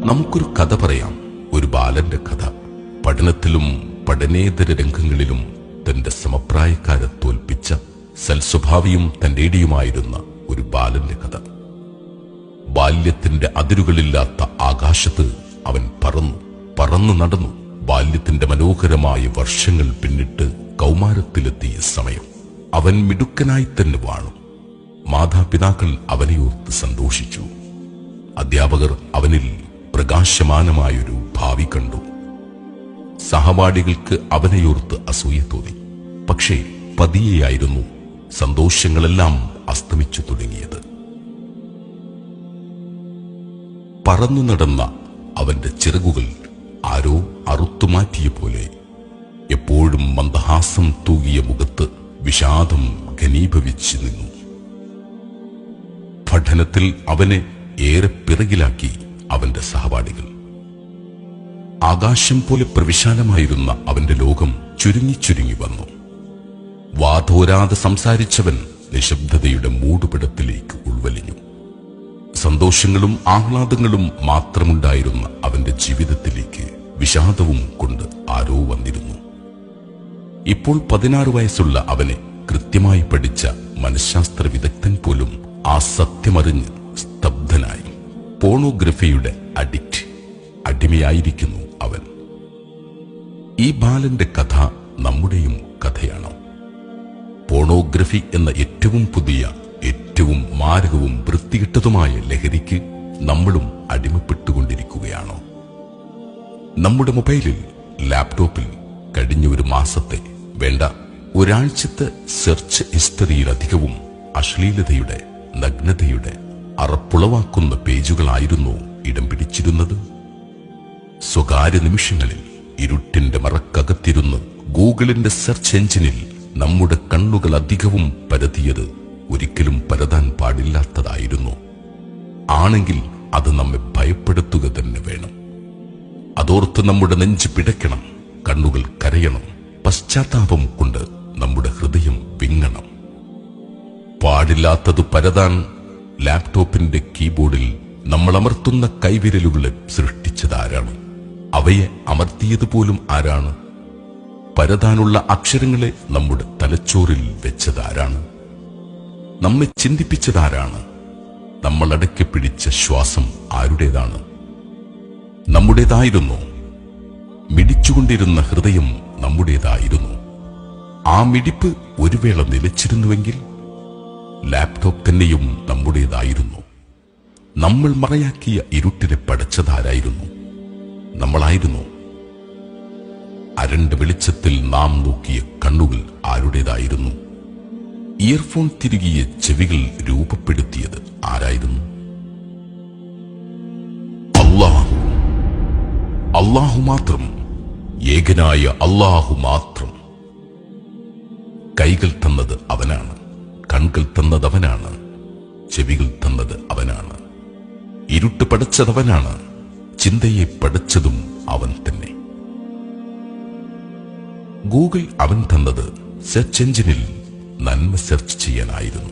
നമുക്കൊരു കഥ പറയാം, ഒരു ബാലന്റെ കഥ. പഠനത്തിലും പഠനേതര രംഗങ്ങളിലും തന്റെ സമപ്രായക്കാരെ തോൽപ്പിച്ച സൽസ്വഭാവിയും തന്റേടിയുമായിരുന്ന ഒരു ബാലന്റെ കഥ. ബാല്യത്തിന്റെ അതിരുകളില്ലാത്ത ആകാശത്ത് അവൻ പറന്നു നടന്നു. ബാല്യത്തിന്റെ മനോഹരമായ വർഷങ്ങൾ പിന്നിട്ട് കൗമാരത്തിലെത്തിയ സമയം അവൻ മിടുക്കനായി തന്നെ വാണു. മാതാപിതാക്കൾ അവനെയോർത്ത് സന്തോഷിച്ചു. അധ്യാപകർ അവനിൽ പ്രകാശമാനമായൊരു ഭാവി കണ്ടു. സഹപാഠികൾക്ക് അവനെയോർത്ത് അസൂയ തോന്നി. പക്ഷേ പതിയെയായിരുന്നു സന്തോഷങ്ങളെല്ലാം അസ്തമിച്ചു തുടങ്ങിയത്. പറന്നു നടന്ന അവന്റെ ചിറകുകൾ ആരോ അറുത്തുമാറ്റിയ പോലെ എപ്പോഴും മന്ദഹാസം തൂകിയ മുഖത്ത് വിഷാദം ഘനീഭവിച്ചു നിന്നു. പഠനത്തിൽ അവനെ ഏറെ പിറകിലാക്കി അവന്റെ സഹപാഠികൾ. ആകാശം പോലെ പ്രവിശാലമായിരുന്ന അവന്റെ ലോകം ചുരുങ്ങി വന്നു. വാതോരാതെ സംസാരിച്ചവൻ നിശബ്ദതയുടെ മൂടുപടത്തിലേക്ക് ഉൾവലിഞ്ഞു. സന്തോഷങ്ങളും ആഹ്ലാദങ്ങളും മാത്രമുണ്ടായിരുന്ന അവന്റെ ജീവിതത്തിലേക്ക് വിഷാദവും കൊണ്ട് ആരോ വന്നിരുന്നു. ഇപ്പോൾ 16 വയസ്സുള്ള അവനെ കൃത്യമായി പഠിച്ച മനഃശാസ്ത്ര വിദഗ്ധൻ പോലും ആ സത്യമറിഞ്ഞ് സ്തബ്ധനായി. പോണോഗ്രഫിയുടെ അടിമയായിരിക്കുന്നു അവൻ. ഈ ബാലന്റെ കഥ നമ്മുടെയും കഥയാണ്. പോണോഗ്രഫി എന്ന ഏറ്റവും പുതിയ, ഏറ്റവും മാരകവും വൃത്തികെട്ടതുമായ ലഹരിക്ക് നമ്മളും അടിമപ്പെട്ടുകൊണ്ടിരിക്കുകയാണോ? നമ്മുടെ മൊബൈലിൽ, ലാപ്ടോപ്പിൽ കഴിഞ്ഞ ഒരു മാസത്തെ, വേണ്ട ഒരാഴ്ചത്തെ സെർച്ച് ഹിസ്റ്ററിയിലധികവും അശ്ലീലതയുടെ, നഗ്നതയുടെ അറപ്പുളവാക്കുന്ന പേജുകളായിരുന്നു ഇടം പിടിച്ചിരുന്നത്. സ്വകാര്യ നിമിഷങ്ങളിൽ ഇരുട്ടിന്റെ മറക്കകത്തിരുന്ന് ഗൂഗിളിന്റെ സെർച്ച് എഞ്ചിനിൽ നമ്മുടെ കണ്ണുകൾ അധികവും പരതിയത് ഒരിക്കലും പരതാൻ പാടില്ലാത്തതായിരുന്നു. ആണെങ്കിൽ അത് നമ്മെ ഭയപ്പെടുത്തുക തന്നെ വേണം. അതോർത്ത് നമ്മുടെ നെഞ്ച് പിടയ്ക്കണം, കണ്ണുകൾ കരയണം, പശ്ചാത്താപം കൊണ്ട് നമ്മുടെ ഹൃദയം വിങ്ങണം. പാടില്ലാത്തത് പരതാൻ ലാപ്ടോപ്പിന്റെ കീബോർഡിൽ നമ്മൾ അമർത്തുന്ന കൈവിരലുകളെ സൃഷ്ടിച്ചതാരാണ്? അവയെ അമർത്തിയതുപോലും ആരാണ്? പരതാനുള്ള അക്ഷരങ്ങളെ നമ്മുടെ തലച്ചോറിൽ വെച്ചതാരാണ്? നമ്മെ ചിന്തിപ്പിച്ചതാരാണ്? നമ്മൾ അടക്കി പിടിച്ച ശ്വാസം ആരുടേതാണ്? നമ്മുടേതായിരുന്നു. മിടിച്ചുകൊണ്ടിരുന്ന ഹൃദയം നമ്മുടേതായിരുന്നു. ആ മിടിപ്പ് ഒരു വേള നിലച്ചിരുന്നുവെങ്കിൽ ലാപ്ടോപ്പ് തന്നെയും നമ്മുടേതായിരുന്നു. നമ്മൾ മറയാക്കിയ ഇരുട്ടിനെ പടച്ചതാരായിരുന്നു? നമ്മളായിരുന്നു. അരണ്ട വെളിച്ചത്തിൽ നാം നോക്കിയ കണ്ണുകൾ ആരുടേതായിരുന്നു? ഇയർഫോൺ തിരുകിയ ചെവികൾ രൂപപ്പെടുത്തിയത് ആരായിരുന്നു? അല്ലാഹു മാത്രം, ഏകനായ അല്ലാഹു മാത്രം. കൈകൾ തന്നത് അവനാണ്, കൺകൾ തന്നത് അവനാണ്, ചെവികൾ തന്നത് അവനാണ്, ഇരുട്ട് പടച്ചതവനാണ്, ചിന്തയെ പടച്ചതും അവൻ തന്നെ. ഗൂഗിൾ അവൻ തന്നത് സെർച്ച് എഞ്ചിനിൽ നന്മ സെർച്ച് ചെയ്യാനായിരുന്നു.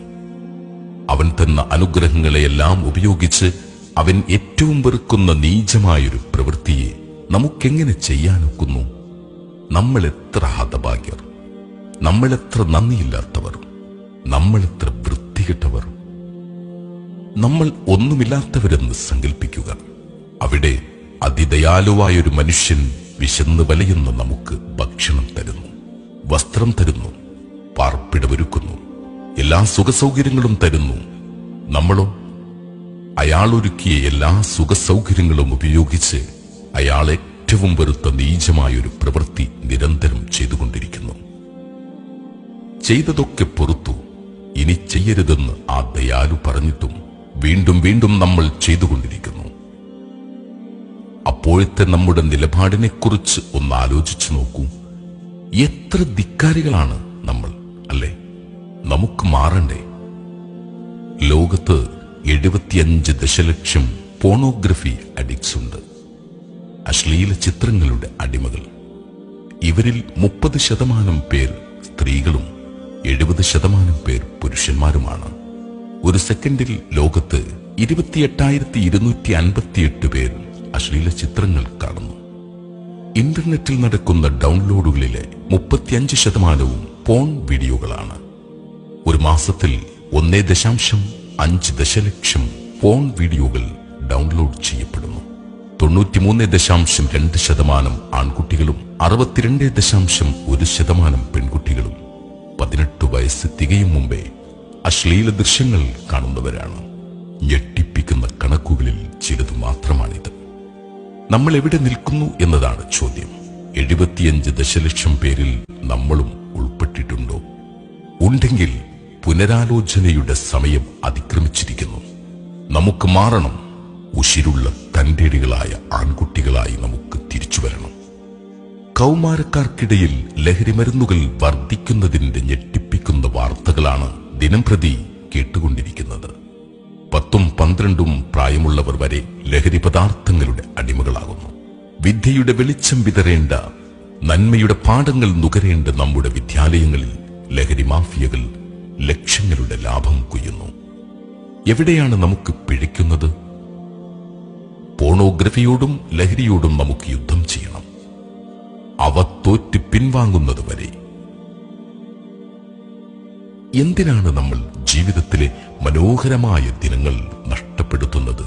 അവൻ തന്ന അനുഗ്രഹങ്ങളെയെല്ലാം ഉപയോഗിച്ച് അവൻ ഏറ്റവും വെറുക്കുന്ന നീചമായൊരു പ്രവൃത്തിയെ നമുക്കെങ്ങനെ ചെയ്യാനൊക്കുന്നു? നമ്മളെത്ര ഹതഭാഗ്യർ, നമ്മളെത്ര നന്ദിയില്ലാത്തവർ, നമ്മളെത്ര വൃത്തികെട്ടവർ. നമ്മൾ ഒന്നുമില്ലാത്തവരെന്ന് സങ്കൽപ്പിക്കുക. അവിടെ അതിദയാലുവായൊരു മനുഷ്യൻ വിശന്ന് വലയുന്ന നമുക്ക് ഭക്ഷണം തരുന്നു, വസ്ത്രം തരുന്നു, പാർപ്പിടമൊരുക്കുന്നു, എല്ലാ സുഖസൗകര്യങ്ങളും തരുന്നു. നമ്മളോ അയാളൊരുക്കിയ എല്ലാ സുഖസൗകര്യങ്ങളും ഉപയോഗിച്ച് അയാൾ ഏറ്റവും വെറുത്ത നീചമായൊരു പ്രവൃത്തി നിരന്തരം ചെയ്തുകൊണ്ടിരിക്കുന്നു. ചെയ്തതൊക്കെ പൊറുത്തു, ഇനി ചെയ്യരുതെന്ന് ആ ദയാലു പറഞ്ഞിട്ടും വീണ്ടും വീണ്ടും നമ്മൾ ചെയ്തുകൊണ്ടിരിക്കുന്നു. അപ്പോഴത്തെ നമ്മുടെ നിലപാടിനെക്കുറിച്ച് ഒന്ന് ആലോചിച്ചു നോക്കൂ. എത്ര ധിക്കാരികളാണ് നമ്മൾ, അല്ലേ? നമുക്ക് മാറണ്ടേ? ലോകത്ത് 75 ദശലക്ഷം പോണോഗ്രഫി അഡിക്ട്സ് ഉണ്ട്, അശ്ലീല ചിത്രങ്ങളുടെ അടിമകൾ. ഇവരിൽ 30% പേർ സ്ത്രീകളും 70% പേർ പുരുഷന്മാരുമാണ്. ഒരു സെക്കൻഡിൽ ലോകത്ത് 28,258 പേർ അശ്ലീല ചിത്രങ്ങൾ കാണുന്നു. ഇന്റർനെറ്റിൽ നടക്കുന്ന ഡൗൺലോഡുകളിലെ 35% പോൺ വീഡിയോകളാണ്. ഒരു മാസത്തിൽ 1.5 ദശലക്ഷം പോൺ വീഡിയോകൾ ഡൗൺലോഡ് ചെയ്യപ്പെടുന്നു. 93.2% ആൺകുട്ടികളും 62.1% പെൺകുട്ടികളും 18 വയസ്സ് തികയും മുമ്പേ അശ്ലീല ദൃശ്യങ്ങൾ കാണുന്നവരാണ്. ഞെട്ടിപ്പിക്കുന്ന കണക്കുകളിൽ ചിലത് മാത്രമാണിത്. നമ്മൾ എവിടെ നിൽക്കുന്നു എന്നതാണ് ചോദ്യം. 75 ദശലക്ഷം പേരിൽ നമ്മളും ഉൾപ്പെട്ടിട്ടുണ്ടോ? ഉണ്ടെങ്കിൽ പുനരാലോചനയുടെ സമയം അതിക്രമിച്ചിരിക്കുന്നു. നമുക്ക് മാറണം. ഉശിരുള്ള തന്റേടികളായ ആൺകുട്ടികളായി നമുക്ക് തിരിച്ചു വരണം. കൗമാരക്കാർക്കിടയിൽ ലഹരിമരുന്നുകൾ വർദ്ധിക്കുന്നതിന്റെ ഞെട്ടിപ്പിക്കുന്ന വാർത്തകളാണ് ദിനംപ്രതി കേട്ടുകൊണ്ടിരിക്കുന്നത്. 10ഉം 12ഉം പ്രായമുള്ളവർ വരെ ലഹരി പദാർത്ഥങ്ങളുടെ അടിമകളാകുന്നു. വിദ്യയുടെ വെളിച്ചം വിതറേണ്ട, നന്മയുടെ പാഠങ്ങൾ നുകരേണ്ട നമ്മുടെ വിദ്യാലയങ്ങളിൽ ലഹരി മാഫിയകൾ ലക്ഷങ്ങളുടെ ലാഭം കൊയ്യുന്നു. എവിടെയാണ് നമുക്ക് പിഴയ്ക്കുന്നത്? പോണോഗ്രഫിയോടും ലഹരിയോടും നമുക്ക് യുദ്ധം ചെയ്യണം, അവ തോറ്റ് പിൻവാങ്ങുന്നതുവരെ. എന്തിനാണ് നമ്മൾ ജീവിതത്തിലെ മനോഹരമായ ദിനങ്ങൾ നഷ്ടപ്പെടുത്തുന്നത്?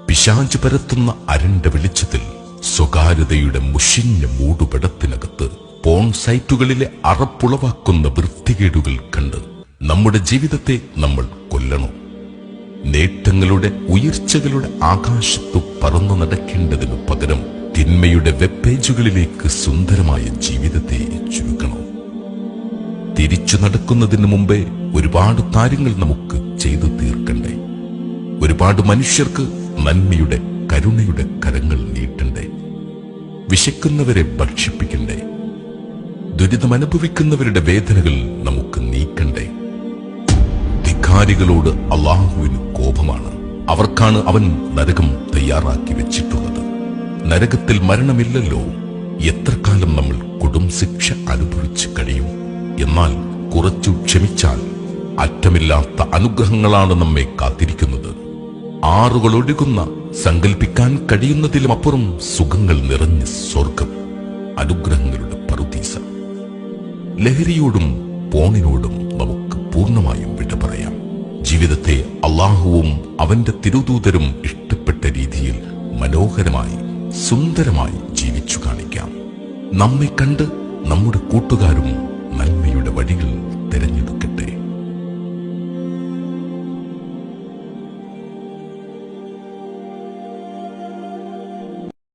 പിശാച് പരത്തുന്ന അരണ്ട വെളിച്ചത്തിൽ സ്വകാര്യതയുടെ മുഷിഞ്ഞ മൂടുപടത്തിനകത്ത് പോൺ സൈറ്റുകളിലെ അറപ്പുളവാക്കുന്ന വൃത്തികേടുകൾ കണ്ട് നമ്മുടെ ജീവിതത്തെ നമ്മൾ കൊല്ലണോ? നേട്ടങ്ങളുടെ ഉയർച്ചകളുടെ ആകാശത്തു പറന്നു നടക്കേണ്ടതിനു പകരം തിന്മയുടെ വെബ് പേജുകളിലേക്ക് സുന്ദരമായ ജീവിതത്തെ ചുരുക്കണോ? തിരിച്ചു നടക്കുന്നതിന് മുമ്പേ ഒരുപാട് കാര്യങ്ങൾ നമുക്ക് ചെയ്തു തീർക്കണ്ടേ? ഒരുപാട് മനുഷ്യർക്ക് നന്മയുടെ കരുണയുടെ കരങ്ങൾ നീട്ടണ്ടേ? വിശക്കുന്നവരെ ഭക്ഷിപ്പിക്കണ്ടേ? ദുരിതമനുഭവിക്കുന്നവരുടെ വേദനകൾ നമുക്ക് നീക്കണ്ടേ? ധിക്കാരികളോട് അല്ലാഹുവിന് കോപമാണ്. അവർക്കാണ് അവൻ നരകം തയ്യാറാക്കി വെച്ചിട്ടുള്ളത്. നരകത്തിൽ മരണമില്ലല്ലോ. എത്ര കാലം നമ്മൾ കൊടും ശിക്ഷ അനുഭവിച്ച് കഴിയും? എന്നാൽ കുറച്ചു ക്ഷമിച്ചാൽ അറ്റമില്ലാത്ത അനുഗ്രഹങ്ങളാണ് നമ്മെ കാത്തിരിക്കുന്നത്. ആറുകൾ ഒഴുകുന്ന, സങ്കൽപ്പിക്കാൻ കഴിയുന്നതിലും അപ്പുറം സുഖങ്ങൾ നിറഞ്ഞ സ്വർഗം, അനുഗ്രഹങ്ങളുടെ പറുദീസ. ലഹരിയോടും പോണിനോടും നമുക്ക് പൂർണ്ണമായും വിട പറയാം. ജീവിതത്തെ അല്ലാഹുവും അവന്റെ തിരുദൂതരും ഇഷ്ടപ്പെട്ട രീതിയിൽ മനോഹരമായി സുന്ദരമായി ജീവിച്ചു കാണിക്കാം. നമ്മെ കണ്ട് നമ്മുടെ കൂട്ടുകാരും നന്മയുടെ വഴികൾ തിരഞ്ഞെടുക്കട്ടെ.